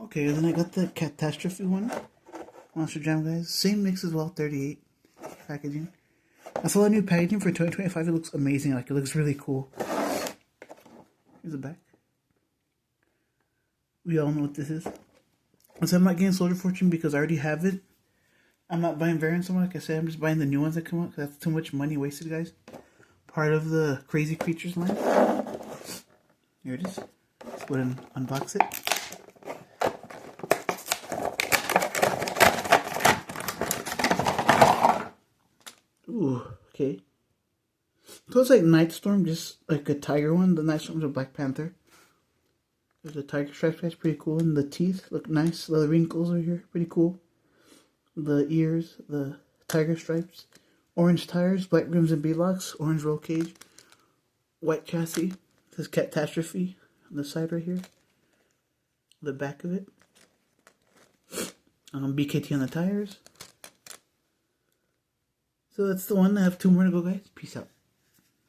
Okay, then I got the CATastrophe one. Monster Jam, guys. Same mix as well, 38 packaging. I saw a new packaging for 2025. It looks amazing. Like, it looks really cool. Here's the back. We all know what this is. So I'm not getting Soldier Fortune because I already have it. I'm not buying variants anymore. Like I said, I'm just buying the new ones that come out because that's too much money wasted, guys. Part of the Crazy Creatures line. Here it is. Let's go ahead and unbox it. Ooh, okay. So it's like Nightstorm, just like a tiger one. The Nightstorm's a Black Panther. There's the tiger stripes, guys, pretty cool. And the teeth look nice. The wrinkles are here, pretty cool. The ears, the tiger stripes. Orange tires, black rims and beadlocks. Orange roll cage. White chassis. It says CATastrophe on the side right here. The back of it. BKT on the tires. So that's the one. I have 2 more to go, guys. Peace out.